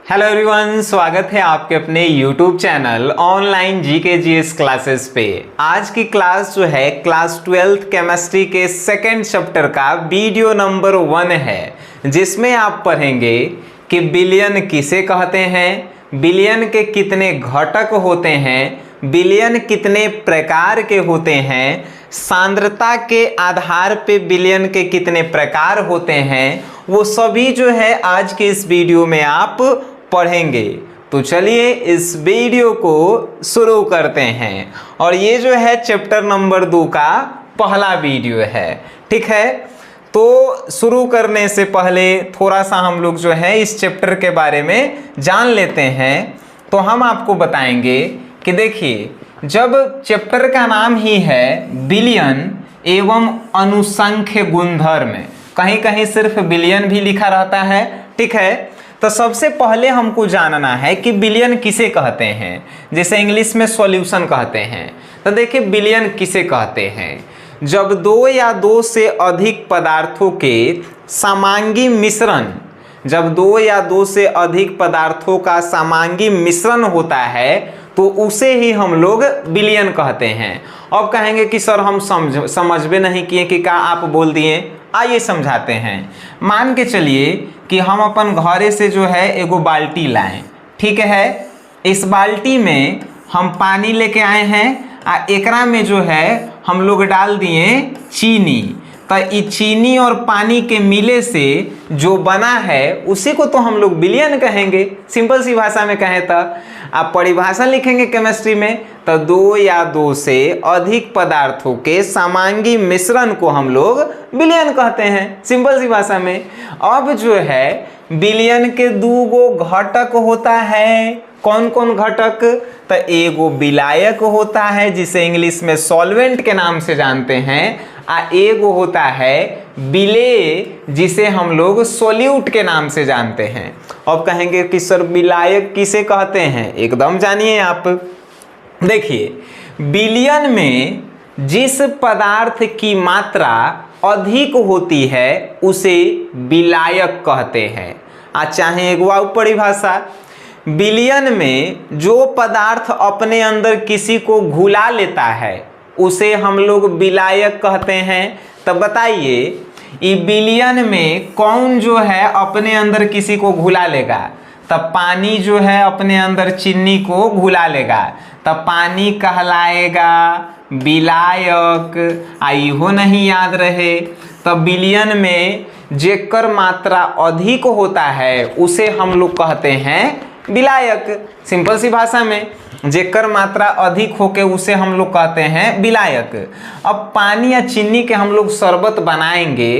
Hello everyone, स्वागत है आपके अपने YouTube channel online GK GS classes पे। आज की क्लास जो है क्लास 12th केमिस्ट्री के सेकंड चैप्टर का वीडियो नंबर 1 है, जिसमें आप पढ़ेंगे कि बिलियन किसे कहते हैं, बिलियन के कितने घटक होते हैं, बिलियन कितने प्रकार के होते हैं, सांद्रता के आधार पे बिलियन के कितने प्रकार होते हैं, वो सभी जो है आज के इस वीडियो में आप पढ़ेंगे। तो चलिए इस वीडियो को शुरू करते हैं। और ये जो है चैप्टर नंबर 2 का पहला वीडियो है, ठीक है। तो शुरू करने से पहले थोड़ा सा हम लोग जो है इस चैप्टर के बारे में जान लेते हैं। तो हम आपको बताएंगे कि देखिए, जब चैप्टर का नाम ही है बिलियन एवं अनुसंख्य गुणधर्म, कहीं कहीं सिर्फ बिलियन भी लिखा रहता है, ठीक है। तो सबसे पहले हमको जानना है कि बिलियन किसे कहते हैं, जिसे इंग्लिश में सॉल्यूशन कहते हैं। तो देखिए, बिलियन किसे कहते हैं, जब दो या दो से अधिक पदार्थों के समांगी मिश्रण, जब दो या दो से अधिक पदार्थों का समांगी मिश्रण होता है तो उसे ही हम लोग बिलियन कहते हैं। अब कहेंगे कि सर हम समझ भी नहीं किए कि क्या आप बोल दिए, आइए समझाते हैं। मान के चलिए कि हम अपन घरे से जो है एगो बाल्टी लाएं, ठीक है। इस बाल्टी में हम पानी लेके आए हैं आ एकरा में जो है हम लोग डाल दिए चीनी। तो ये चीनी और पानी के मिले से जो बना है उसी को तो हम लोग बिलियन कहेंगे। सिंपल सी भाषा में कहें तो आप परिभाषा लिखेंगे केमिस्ट्री में, तो दो या दो से अधिक पदार्थों के समांगी मिश्रण को हम लोग बिलियन कहते हैं, सिंपल सी भाषा में। अब जो है बिलियन के दो गो घटक होता है। कौन कौन घटक? तो एगो विलायक होता है जिसे इंग्लिश में सॉल्वेंट के नाम से जानते हैं, आ एगो होता है विलेय जिसे हम लोग सोल्यूट के नाम से जानते हैं। अब कहेंगे कि सर विलायक किसे कहते हैं, एकदम जानिए आप। देखिए, बिलियन में जिस पदार्थ की मात्रा अधिक होती है उसे विलायक कहते हैं। चाहे एक और परिभाषा, बिलियन में जो पदार्थ अपने अंदर किसी को घुला लेता है उसे हम लोग विलायक कहते हैं। तब बताइए, ये बिलियन में कौन जो है अपने अंदर किसी को घुला लेगा? तब पानी जो है अपने अंदर चीनी को घुला लेगा, तब पानी कहलाएगा विलायक। इहो नहीं याद रहे, तब बिलियन में जेकर मात्रा अधिक होता है उसे हम लोग कहते हैं विलायक। सिंपल सी भाषा में जेकर मात्रा अधिक होके उसे हम लोग कहते हैं विलायक। अब पानी या चीनी के हम लोग शरबत बनाएंगे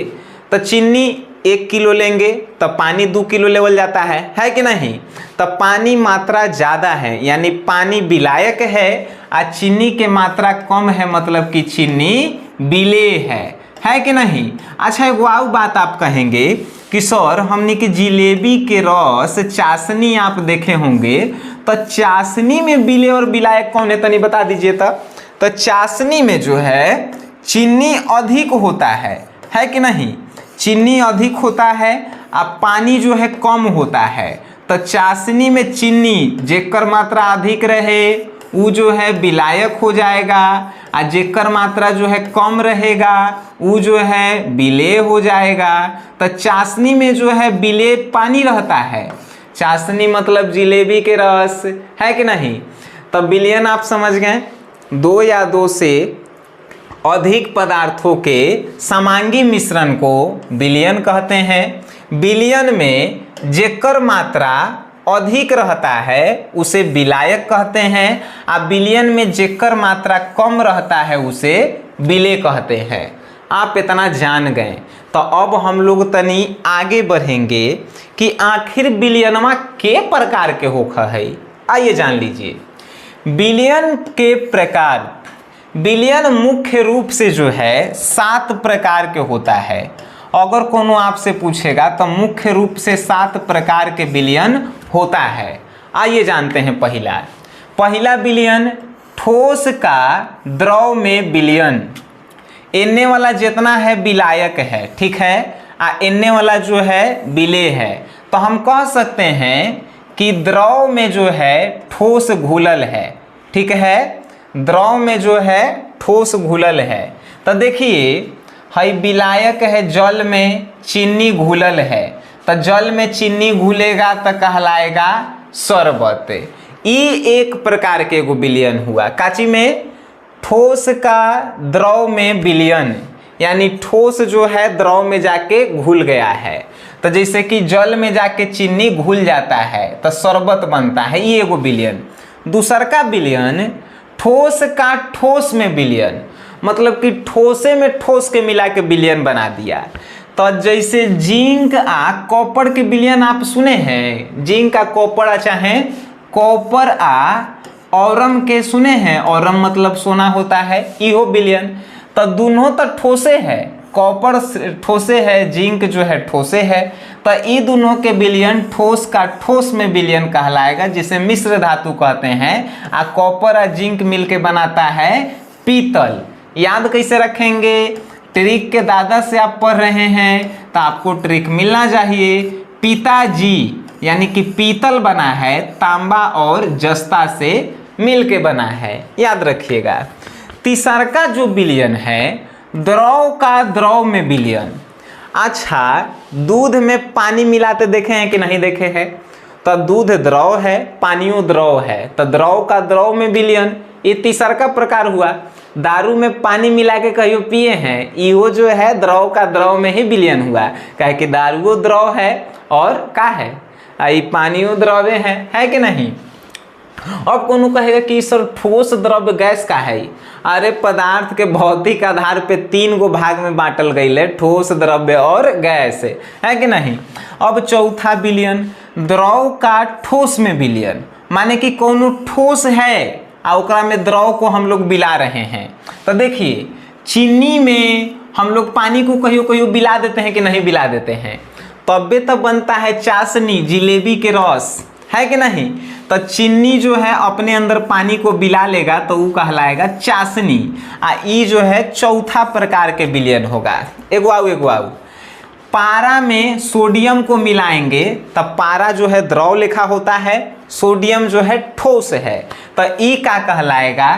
तो चीनी 1 किलो लेंगे तब पानी 2 किलो लेवल जाता है कि नहीं? तब पानी मात्रा ज़्यादा है यानी पानी विलायक है, और चीनी के मात्रा कम है मतलब कि चीनी विलेय है कि नहीं? अच्छा, एक और बात आप कहेंगे कि सर हमने कि जिलेबी के रस चाशनी आप देखे होंगे, तो चाशनी में विलेय और विलायक कौन है, तनी बता दीजिए। तो चाशनी में जो है चीनी अधिक होता है कि नहीं? चीनी अधिक होता है और पानी जो है कम होता है। तो चाशनी में चीनी जेकर मात्रा अधिक रहे वो जो है विलायक हो जाएगा, और जेकर मात्रा जो है कम रहेगा वो जो है विलेय हो जाएगा। तो चाशनी में जो है विलेय पानी रहता है, चाशनी मतलब जिलेबी के रस, है कि नहीं? तब बिलियन आप समझ गए, दो या दो से अधिक पदार्थों के समांगी मिश्रण को बिलियन कहते हैं। बिलियन में जेकर मात्रा अधिक रहता है उसे विलायक कहते हैं, और बिलियन में जेकर मात्रा कम रहता है उसे विलेय कहते हैं। आप इतना जान गए, तो अब हम लोग तनी आगे बढ़ेंगे कि आखिर बिलियनवा के प्रकार के होखा है। आइए जान लीजिए बिलियन के प्रकार। बिलियन मुख्य रूप से जो है 7 प्रकार के होता है। अगर कोनो आपसे पूछेगा तो मुख्य रूप से 7 प्रकार के बिलियन होता है। आइए जानते हैं पहला बिलियन ठोस का द्रव में विलयन। एने वाला जितना है विलायक है, ठीक है, एने वाला जो है विलेय है। तो हम कह सकते हैं कि द्रव में जो है ठोस घुलल है, ठीक है, द्रव में जो है ठोस घुलल है। तो देखिए हई विलायक है, जल में चीनी घुलल है, तो जल में चीनी घुलेगा तो कहलाएगा शरबत। ई एक प्रकार के एगो विलयन हुआ, काची में ठोस का द्रव में विलयन, यानी ठोस जो है द्रव में जाके घुल गया है। तो जैसे कि जल में जाके चीनी घुल जाता है तो शरबत बनता है, ये एगो विलयन। दूसर का विलयन ठोस का ठोस में विलयन, मतलब कि ठोसे में ठोस के मिला के विलयन बना दिया। तो जैसे जिंक आ कॉपर के विलयन आप सुने हैं, जिंक आ कॉपर आ चाहे कॉपर आ औरम के सुने हैं, औरम मतलब सोना होता है, इहो विलयन। तो दोनों तो ठोसे है, कॉपर ठोसे है, जिंक जो है ठोसे है, तो ये दोनों के विलयन ठोस का ठोस में विलयन कहलाएगा, जिसे मिश्र धातु कहते हैं। आ कॉपर और जिंक मिलके बनाता है पीतल। याद कैसे रखेंगे? ट्रिक के दादा से आप पढ़ रहे हैं तो आपको ट्रिक मिलना चाहिए। पिताजी यानी कि पीतल बना है तांबा और जस्ता से मिलके बना है, याद रखिएगा। तीसरा का जो विलयन है द्रव का द्रव में विलयन। अच्छा, दूध में पानी मिलाते देखे हैं कि नहीं देखे हैं? तो दूध द्रव है, पानियों द्रव है, तो द्रव का द्रव में विलयन, ये तीसरा का प्रकार हुआ। दारू में पानी मिला के कहियो पिए हैं, इहो जो है द्रव का द्रव में ही विलयन हुआ, कहे कि दारूओ द्रव है और का है ये पानियों द्रव्य है कि नहीं। अब कोनो कहेगा कि सर ठोस द्रव्य गैस का है। अरे पदार्थ के भौतिक आधार पे 3 गो भाग में बांटल गई है, ठोस द्रव्य और गैस, है कि नहीं। अब चौथा विलयन द्रव का ठोस में विलयन, माने कि कोनो ठोस है और ओकरा में द्रव को हम लोग मिला रहे हैं। तो देखिए चीनी में हम लोग पानी को कहियो कहियो मिला देते हैं कि नहीं मिला देते हैं, तबे तो बनता है चाशनी, जिलेबी के रस, है कि नहीं। तो चीनी जो है अपने अंदर पानी को मिला लेगा तो वो कहलाएगा चाशनी। ई जो है चौथा प्रकार के विलयन होगा। एगो आऊ पारा में सोडियम को मिलाएंगे तब पारा जो है द्रव लेखा होता है, सोडियम जो है ठोस है, तो ई का कहलाएगा।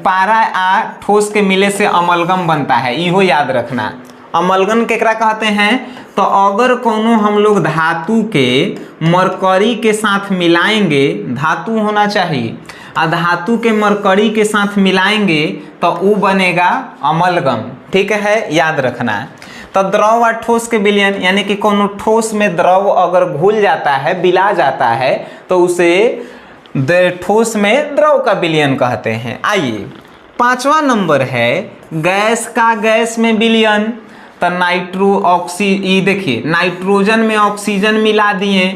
पारा आ ठोस के मिले से अमलगम बनता है, इहो याद रखना। अमलगम केकरा कहते हैं? तो अगर कोनो हम लोग धातु के मरकरी के साथ मिलाएंगे, धातु होना चाहिए, धातु के मरकरी के साथ मिलाएंगे तो वो बनेगा अमलगम, ठीक है, याद रखना। तो द्रव और ठोस के विलयन, यानी कि कोनो ठोस में द्रव अगर घुल जाता है, बिला जाता है, तो उसे ठोस में द्रव का विलयन कहते हैं। आइए 5वां नंबर है गैस का गैस में विलयन। तो देखिए नाइट्रोजन में ऑक्सीजन मिला दिए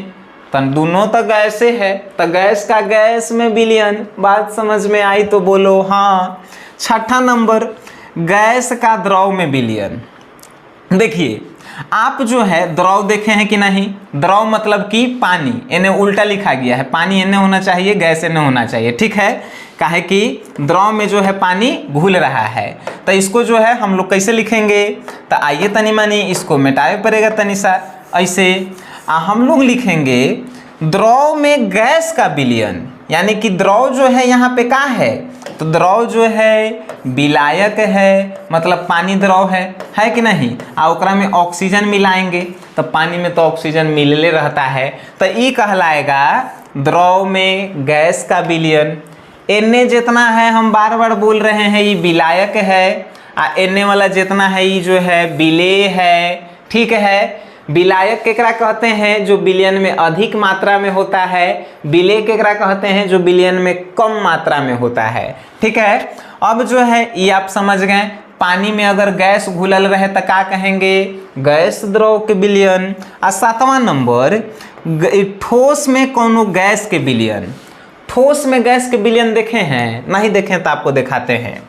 तो दोनों तो गैसे है, तो गैस का गैस में विलयन। बात समझ में आई तो बोलो हाँ। 6ठा नंबर गैस का द्रव में विलयन। देखिए आप जो है द्रव देखे हैं कि नहीं? द्रव मतलब कि पानी, इन्हें उल्टा लिखा गया है, पानी इन्हें होना चाहिए, गैस इन्हें होना चाहिए, ठीक है। काहे कि द्रव में जो है पानी घुल रहा है, तो इसको जो है हम लोग कैसे लिखेंगे? तो आइए तनी मानी इसको मिटाए पड़ेगा तनी सा। ऐसे हम लोग लिखेंगे द्रव में गैस का विलयन, यानी कि द्रव जो है यहाँ पे क्या है? तो द्रव जो है विलायक है, मतलब पानी द्रव है कि नहीं। ओकरा में ऑक्सीजन मिलाएंगे तो पानी में तो ऑक्सीजन मिलले रहता है, तो ये कहलाएगा द्रव में गैस का विलयन। एने जितना है हम बार बार बोल रहे हैं ये विलायक है, एने वाला जितना है ये जो है विलेय है, ठीक है। विलायक केकरा कहते हैं? जो विलयन में अधिक मात्रा में होता है। विलेय केकरा कहते हैं? जो विलयन में कम मात्रा में होता है, ठीक है। अब जो है ये आप समझ गए, पानी में अगर गैस घुलल रहे तो क्या कहेंगे? गैस द्रव के विलयन। 7वां नंबर ठोस में कोनो गैस के विलयन। ठोस में गैस के विलयन देखे हैं? नहीं देखे तो आपको दिखाते हैं।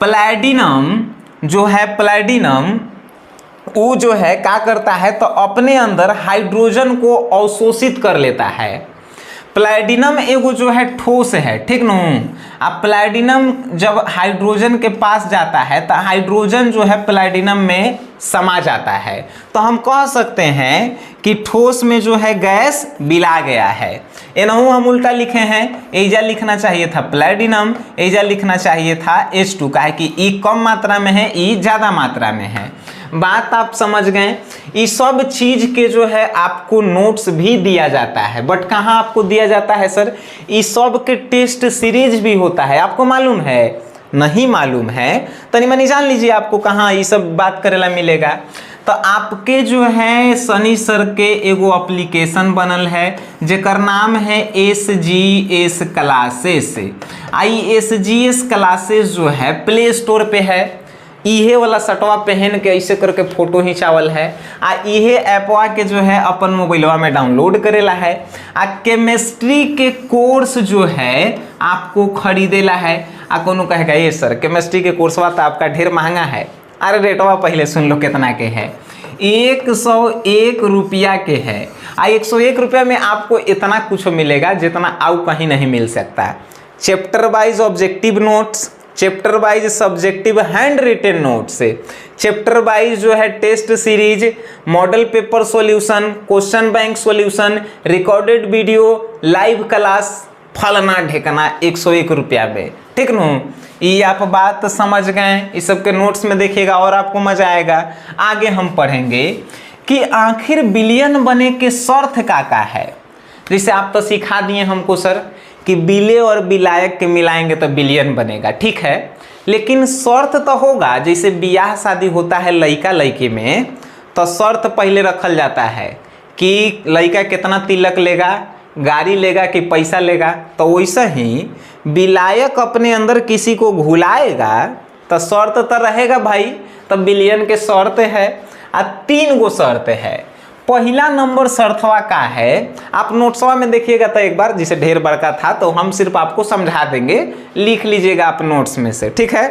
प्लैटिनम जो है, प्लैटिनम वो जो है क्या करता है? तो अपने अंदर हाइड्रोजन को अवशोषित कर लेता है। प्लैटिनम एगो जो है ठोस है, ठीक न। अब प्लैटिनम जब हाइड्रोजन के पास जाता है तो हाइड्रोजन जो है प्लैटिनम में समा जाता है, तो हम कह सकते हैं कि ठोस में जो है गैस मिला गया है। एनहु हम उल्टा लिखे हैं, एजा लिखना चाहिए था प्लैटिनम, एजा लिखना चाहिए था H2, काहे कि ई कम मात्रा में है, ई ज़्यादा मात्रा में है। बात आप समझ गए। इस सब चीज के जो है आपको नोट्स भी दिया जाता है, बट कहाँ आपको दिया जाता है सर? इस सब के टेस्ट सीरीज भी होता है, आपको मालूम है? नहीं मालूम है? तनी मनी जान लीजिए आपको कहाँ ये सब बात करेला मिलेगा। तो आपके जो है सनी सर के एगो एप्लीकेशन बनल है जेकर नाम है SGS क्लासेस। SGS क्लासेस जो है प्ले स्टोर पे है। इहे वाला सटवा पहन के ऐसे करके फोटो खिंचावल है, आ इहे ऐपवा के जो है अपन मोबाइलवा में डाउनलोड करेला है। आ केमिस्ट्री के कोर्स जो है आपको खरीदेला है। आ कोनो कहेगा ये सर केमिस्ट्री के कोर्सवा तो आपका ढेर महंगा है। अरे रेटवा पहले सुन लो कितना के है, 101 रुपया के है। 101 रुपया में आपको इतना कुछ मिलेगा जितना आउ कहीं नहीं मिल सकता। Chapter wise objective notes, chapter wise subjective hand written notes, chapter wise जो है test series, model paper solution, question bank solution, recorded video, live class, फलना ढेकना 101 रुपया में, ठीक न। ये आप बात समझ गए। इस सब के नोट्स में देखिएगा और आपको मजा आएगा। आगे हम पढ़ेंगे कि आखिर बिलियन बने के शर्त का है। जैसे आप तो सिखा दिए हमको सर कि बिले और बिलायक के मिलाएंगे तो बिलियन बनेगा, ठीक है, लेकिन शर्त तो होगा। जैसे ब्याह शादी होता है लड़का लड़की में, तो शर्त पहले रखल जाता है कि लड़का कितना तिलक लेगा, गाड़ी लेगा कि पैसा लेगा। तो वैसे ही बिलायक अपने अंदर किसी को घुलाएगा तो शर्त तो रहेगा भाई, तो बिलियन के शर्त है। 3 गो शर्त है। पहला नंबर शर्तवा का है, आप नोट्सवा में देखिएगा तो एक बार, जिसे ढेर बड़का था तो हम सिर्फ आपको समझा देंगे, लिख लीजिएगा आप नोट्स में से, ठीक है।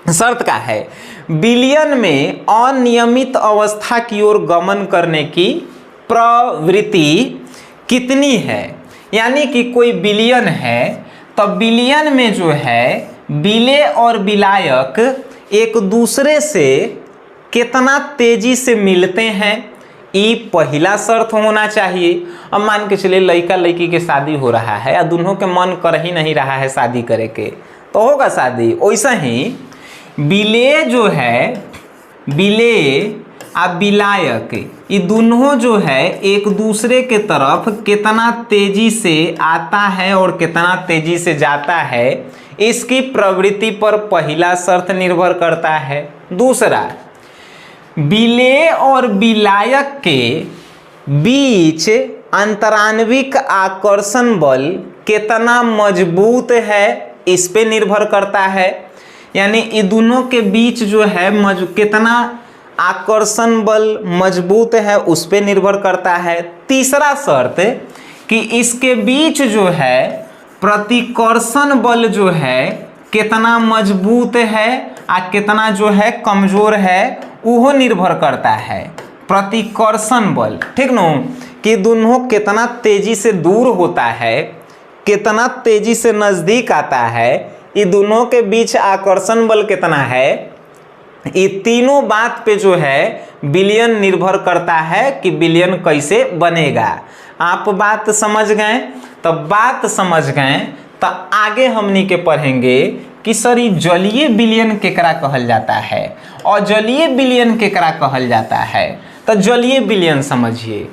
शर्त का है बिलियन में अनियमित अवस्था की ओर गमन करने की प्रवृत्ति कितनी है। यानी कि कोई बिलियन है तो बिलियन में जो है बिले और बिलायक एक दूसरे से कितना तेजी से मिलते हैं, ये पहला शर्त होना चाहिए। अब मान के चलिए लड़का लड़की के शादी हो रहा है या दोनों के मन कर ही नहीं रहा है शादी करे के, तो होगा शादी। वैसा ही बिले जो है, बिले और बिलायक, ये दोनों जो है एक दूसरे के तरफ कितना तेजी से आता है और कितना तेजी से जाता है, इसकी प्रवृत्ति पर पहला शर्त निर्भर करता है। दूसरा, बिले और बिलायक के बीच अंतरान्विक आकर्षण बल कितना मजबूत है, इस पे निर्भर करता है। यानी ये दोनों के बीच जो है कितना आकर्षण बल मजबूत है, उस पे निर्भर करता है। तीसरा शर्त कि इसके बीच जो है प्रतिकर्षण बल जो है कितना मजबूत है और कितना जो है कमजोर है, वो निर्भर करता है। प्रतिकर्षण बल, ठीक न, कि दोनों कितना तेजी से दूर होता है, कितना तेजी से नजदीक आता है, ये दोनों के बीच आकर्षण बल कितना है, ये तीनों बात पे जो है बिलियन निर्भर करता है कि बिलियन कैसे बनेगा। आप बात समझ गए? तो बात समझ गए तो आगे हमनी के पढ़ेंगे कि सर ये जलीय बिलियन केकरा कहल जाता है और जलीय बिलियन केकरा कहल जाता है। तो जलीय बिलियन समझिए,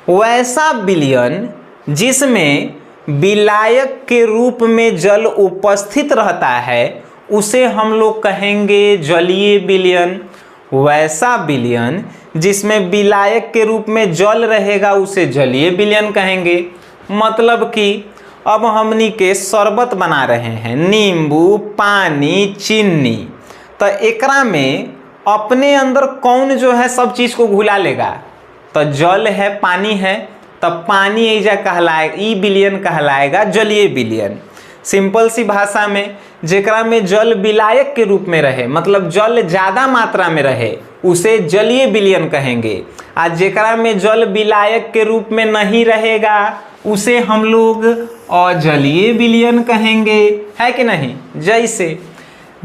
वैसा बिलियन जिसमें विलायक के रूप में जल उपस्थित रहता है उसे हम लोग कहेंगे जलीय विलयन। वैसा विलयन जिसमें विलायक के रूप में जल रहेगा उसे जलीय विलयन कहेंगे। मतलब कि अब हमनी के शरबत बना रहे हैं, नींबू, पानी, चीनी, तो एकरा में अपने अंदर कौन जो है सब चीज़ को घुला लेगा? तो जल है, पानी है, तो पानी ऐजा कहलाएगा, ई विलयन कहलाएगा जलीय विलयन। सिंपल सी भाषा में जेकरा में जल विलायक के रूप में रहे, मतलब जल ज़्यादा मात्रा में रहे, उसे जलीय विलयन कहेंगे। आज जेकरा में जल विलायक के रूप में नहीं रहेगा उसे हम लोग अजलीय विलयन कहेंगे, है कि नहीं। जैसे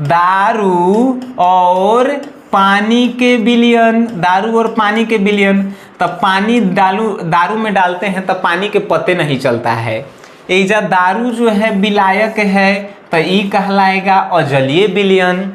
दारू और पानी के विलयन, दारू और पानी के विलयन, तब पानी दारू में डालते हैं तब पानी के पत्ते नहीं चलता है। एजा दारू जो है विलायक है तो ये कहलाएगा अजलीय विलयन।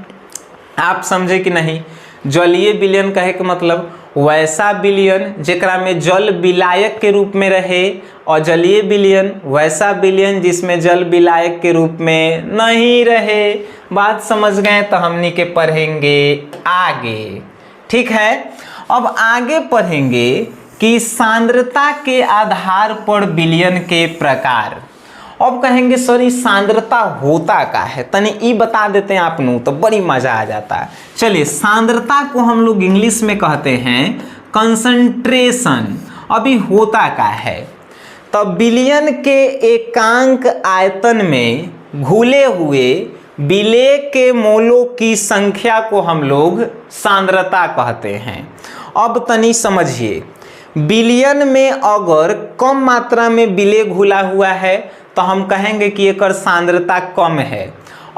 आप समझे कि नहीं। जलीय विलयन कहे के मतलब वैसा विलयन जेकरा में जल विलायक के रूप में रहे। अजलीय विलयन वैसा विलयन जिसमें जल विलायक के रूप में नहीं रहे। बात समझ गए। तो हमनी के पढ़ेंगे आगे, ठीक है। अब आगे पढ़ेंगे कि सांद्रता के आधार पर विलयन के प्रकार। अब कहेंगे सर ये सांद्रता होता का है, तनी ई बता देते हैं आप नु तो बड़ी मजा आ जाता है। चलिए, सांद्रता को हम लोग इंग्लिश में कहते हैं कंसंट्रेशन। अभी होता का है तब विलयन के एकांक आयतन में घुले हुए विलेय के मोलों की संख्या को हम लोग सांद्रता कहते हैं। अब तनी समझिए, विलयन में अगर कम मात्रा में विलेय घुला हुआ है तो हम कहेंगे कि एक सांद्रता कम है।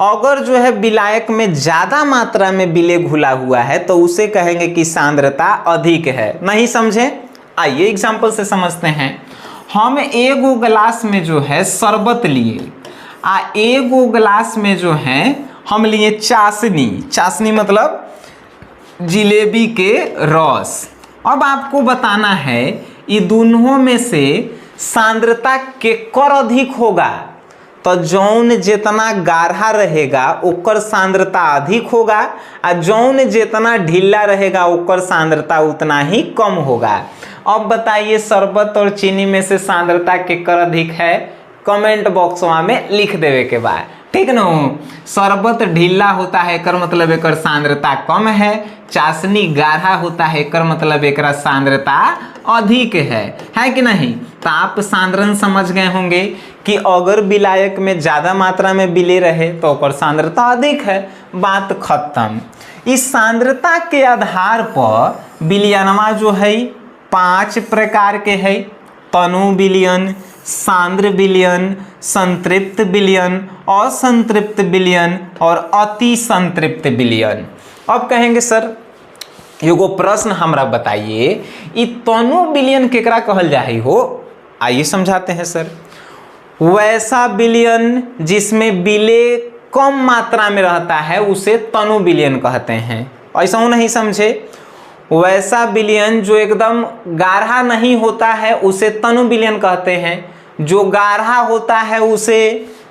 अगर जो है विलायक में ज़्यादा मात्रा में विलेय घुला हुआ है तो उसे कहेंगे कि सांद्रता अधिक है। नहीं समझे। आइए एग्जाम्पल से समझते हैं। हम एगो गिलास में जो है शरबत लिए, एगो गिलास में जो है हम लिए चाशनी। चाशनी मतलब जिलेबी के रस। अब आपको बताना है ये दोनों में से सांद्रता केकर अधिक होगा। तो जौन जितना गाढ़ा रहेगा ओकर सांद्रता अधिक होगा और जौन जितना ढीला रहेगा ओकर सांद्रता उतना ही कम होगा। अब बताइए शरबत और चीनी में से सांद्रता केकर अधिक है। कमेंट बॉक्स में लिख देवे के बाद, ठीक न। शरबत ढीला होता है एकर मतलब एकर सांद्रता कम है। चाशनी गाढ़ा होता है एकर मतलब एकरा सांद्रता अधिक है कि नहीं। तो आप सांद्रण समझ गए होंगे कि अगर विलायक में ज़्यादा मात्रा में विलेय रहे तो ओकर सांद्रता अधिक है। बात खत्म। इस सांद्रता के आधार पर विलयनवा जो है 5 प्रकार के है। तनु विलयन, सांद्र विलयन, संतृप्त विलयन, असंतृप्त विलयन और अति संतृप्त विलयन। अब कहेंगे सर एगो प्रश्न हमरा बताइए, ई तनु विलयन केकरा कहल जाए हो। आइए समझाते हैं सर। वैसा विलयन जिसमें विलेय कम मात्रा में रहता है उसे तनु विलयन कहते हैं। ऐसा नहीं समझे। वैसा विलयन जो एकदम गाढ़ा नहीं होता है उसे तनु विलयन कहते हैं। जो गाढ़ा होता है उसे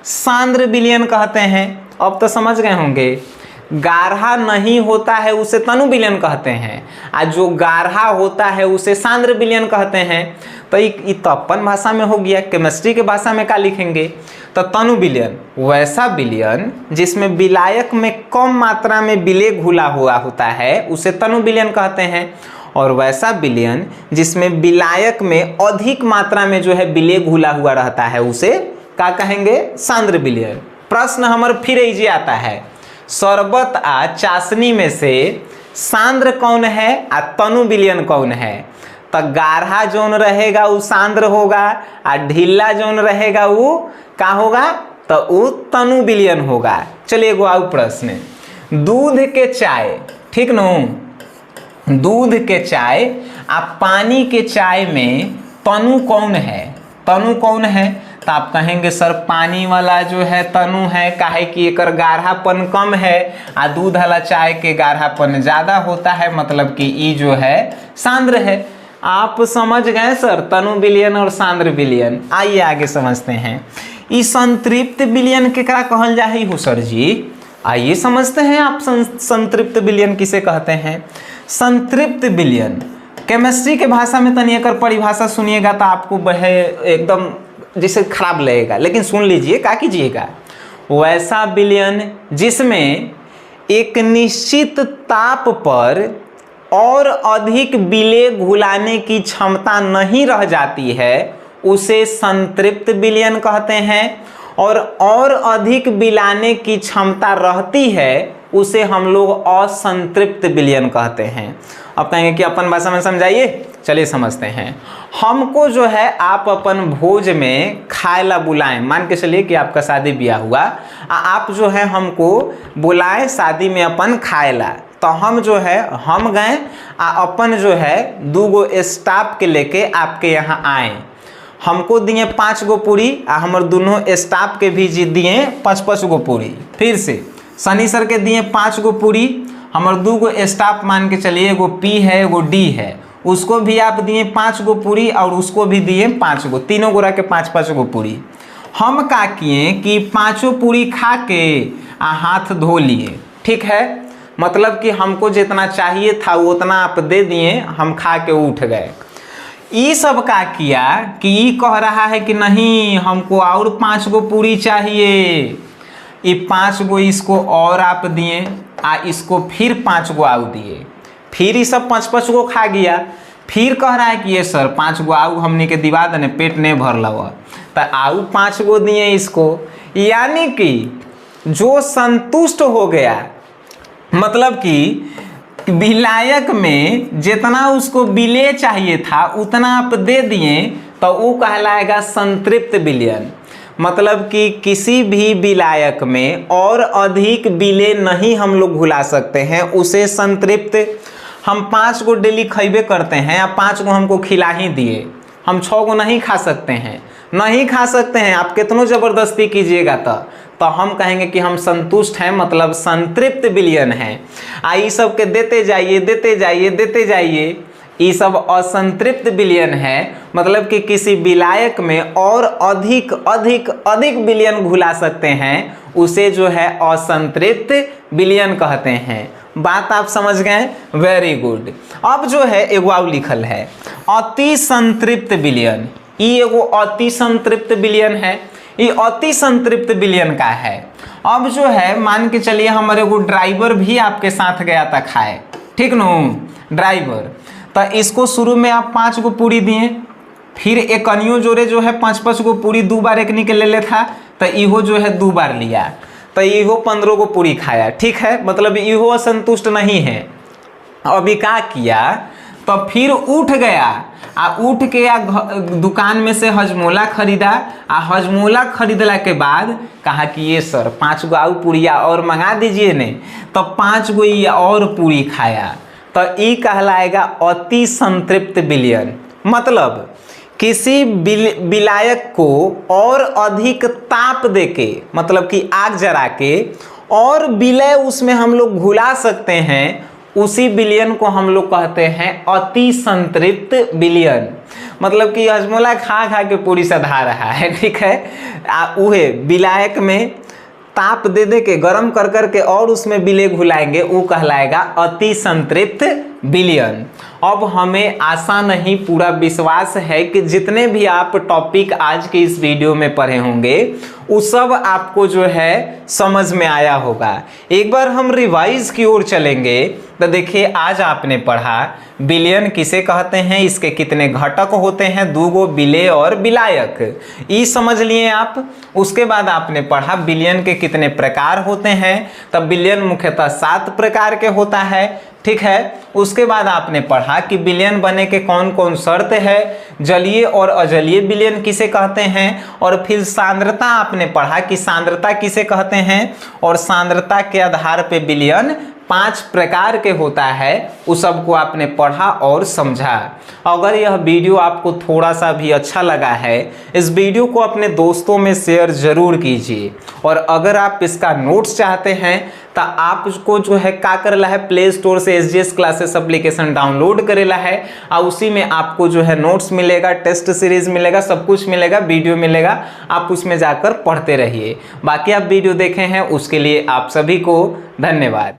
सांद्र विलयन कहते हैं। अब तो समझ गए होंगे। गाढ़ा नहीं होता है उसे तनु विलयन कहते हैं और जो गाढ़ा होता है उसे सांद्र विलयन कहते हैं। तो ये तो अपन भाषा में हो गया। केमिस्ट्री के भाषा में क्या लिखेंगे। तो तनु विलयन वैसा विलयन जिसमें विलायक में कम मात्रा में विलेय घुला हुआ होता है उसे तनु विलयन कहते हैं। और वैसा विलयन जिसमें विलायक में अधिक मात्रा में जो है विलेय घुला हुआ रहता है उसे क्या कहेंगे, सांद्र विलयन। प्रश्न हमारे फिर ऐसे आता है, शरबत आ चाशनी में से सांद्र कौन है आ तनु विलयन कौन है। तो गाढ़ा जोन रहेगा वो सांद्र होगा और ढीला जोन रहेगा वो क्या होगा, तो वो तनु विलयन होगा। चलिए एगो आउ प्रश्न, दूध के चाय, ठीक न। दूध के चाय आ पानी के चाय में तनु कौन है, तनु कौन है। तो आप कहेंगे सर पानी वाला जो है तनु है, काहे कि एकर गाढ़ापन कम है आ दूध वाला चाय के गाढ़ापन ज़्यादा होता है, मतलब कि ई जो है सांद्र है। आप समझ गए सर तनु विलयन और सांद्र विलयन। आइए आगे समझते हैं। ई संतृप्त विलयन केकरा कहल जाए हो सर जी। आइए समझते हैं आप संतृप्त विलयन किसे कहते हैं। संतृप्त विलयन केमिस्ट्री के भाषा में तनी एकर परिभाषा सुनिएगा तो आपको बड़े एकदम जैसे खराब लगेगा, लेकिन सुन लीजिए क्या कीजिएगा। वैसा विलयन जिसमें एक निश्चित ताप पर और अधिक विलेय घुलाने की क्षमता नहीं रह जाती है उसे संतृप्त विलयन कहते हैं। और अधिक विलाने की क्षमता रहती है उसे हम लोग असंतृप्त विलयन कहते हैं। अब कहेंगे कि अपन भाषा में समझाइए, चलिए समझते हैं। हमको जो है आप अपन भोज में खाए ला बुलाएं, मान के चलिए कि आपका शादी ब्याह हुआ, आप जो है हमको बुलाएं शादी में अपन खाए ला, तो हम जो है हम गए अपन जो है 2 गो स्टाफ के लेके आपके यहाँ आए, हमको दिए 5 गो पूरी हमारे दोनों स्टाफ के भी दिए 5-5 गो पूरी। फिर से सनी सर के दिए 5 गो पूरी, हमारे 2 गो स्टाफ मान के चलिए, एगो पी है एगो डी है, उसको भी आप दिए 5 गो पूरी और उसको भी दिए 5 गो, तीनों गोरा के 5-5 गो पूरी। हम क्या किए कि 5 पूरी खा के हाथ धो लिए, ठीक है, मतलब कि हमको जितना चाहिए था उतना आप दे दिए, हम खा के उठ गए। ये सब का किया कि ये कह रहा है कि नहीं हमको और 5 गो पूरी चाहिए, ये 5 गो इसको और आप दिए इसको फिर 5 गो आऊ दिए, फिर ये सब 5-5 गो खा गया। फिर कह रहा है कि ये सर 5 गो आऊ हमने के दिवा देने, पेट नहीं भर लगा, तो आऊ 5 गो दिए इसको, यानी कि जो संतुष्ट हो गया, मतलब कि विलायक में जितना उसको विलेय चाहिए था उतना आप दे दिए, तो वो कहलाएगा संतृप्त विलयन। मतलब कि किसी भी विलायक में और अधिक विलेय नहीं हम लोग घुला सकते हैं, उसे संतृप्त। हम 5 गो डेली खइबे करते हैं, या 5 गो हमको खिला ही दिए, हम 6 गो नहीं खा सकते हैं, नहीं खा सकते हैं, आप कितनों ज़बरदस्ती कीजिएगा तो हम कहेंगे कि हम संतुष्ट हैं, मतलब संतृप्त विलयन है। ये सब के देते जाइए देते जाइए देते जाइए, ये सब असंतृप्त विलयन है, मतलब कि किसी विलायक में और अधिक अधिक अधिक विलयन घुला सकते हैं, उसे जो है असंतृप्त विलयन कहते हैं। बात आप समझ गए, वेरी गुड। अब जो है एगो और लिखल है अति संतृप्त विलयन, ये एगो अति संतृप्त विलयन है, ये अति संतृप्त विलयन का है। अब जो है मान के चलिए हमारे एगो ड्राइवर भी आपके साथ गया था खाए, ठीक नो, ड्राइवर, तो इसको शुरू में आप 5 गो पूरी दिए, फिर एक अन्यों जोड़े जो है 5-5 गो पूरी 2 बार एक निकल ले था, तो इहो जो है 2 बार लिया, तो इहो 15 गो पूरी खाया, ठीक है, मतलब इहो असंतुष्ट नहीं है। अभी क्या किया, तो फिर उठ गया उठ के दुकान में से हजमोला खरीदा, हजमोला खरीदला के बाद कहा कि ये सर 5 गो आऊ पूरिया और मंगा दीजिए ने, तो 5 गो ये और पूरी खाया, तो ये कहलाएगा अति संतृप्त विलयन। मतलब किसी विलायक को और अधिक ताप देके, मतलब कि आग जरा के और विलय उसमें हम लोग घुला सकते हैं, उसी विलयन को हम लोग कहते हैं अति संतृप्त विलयन। मतलब कि हजमोला खा खा के पूरी सधा रहा है, ठीक है, उहे विलायक में ताप दे दे के गरम कर कर के और उसमें विलय घुलाएंगे, वो कहलाएगा अति संतृप्त विलयन। अब हमें आशा नहीं पूरा विश्वास है कि जितने भी आप टॉपिक आज के इस वीडियो में पढ़े होंगे वो सब आपको जो है समझ में आया होगा। एक बार हम रिवाइज की ओर चलेंगे तो देखिए आज आपने पढ़ा विलयन किसे कहते हैं, इसके कितने घटक होते हैं, 2 गो विलेय और विलायक, ये समझ लिए आप। उसके बाद आपने पढ़ा विलयन के कितने प्रकार होते हैं, तब विलयन मुख्यतः 7 प्रकार के होता है, ठीक है। उसके बाद आपने पढ़ा कि विलयन बने के कौन कौन शर्त है, जलीय और अजलीय विलयन किसे कहते हैं, और फिर सांद्रता आपने पढ़ा कि सांद्रता किसे कहते हैं, और सांद्रता के आधार पे विलयन 5 प्रकार के होता है, उस सब को आपने पढ़ा और समझा। अगर यह वीडियो आपको थोड़ा सा भी अच्छा लगा है, इस वीडियो को अपने दोस्तों में शेयर जरूर कीजिए, और अगर आप इसका नोट्स चाहते हैं तो आपको जो है क्या करेला है, प्ले स्टोर से SGS क्लासेस एप्लीकेशन डाउनलोड करेला है, और उसी में आपको जो है नोट्स मिलेगा, टेस्ट सीरीज मिलेगा, सब कुछ मिलेगा, वीडियो मिलेगा, आप उसमें जाकर पढ़ते रहिए। बाकी आप वीडियो देखे हैं उसके लिए आप सभी को धन्यवाद।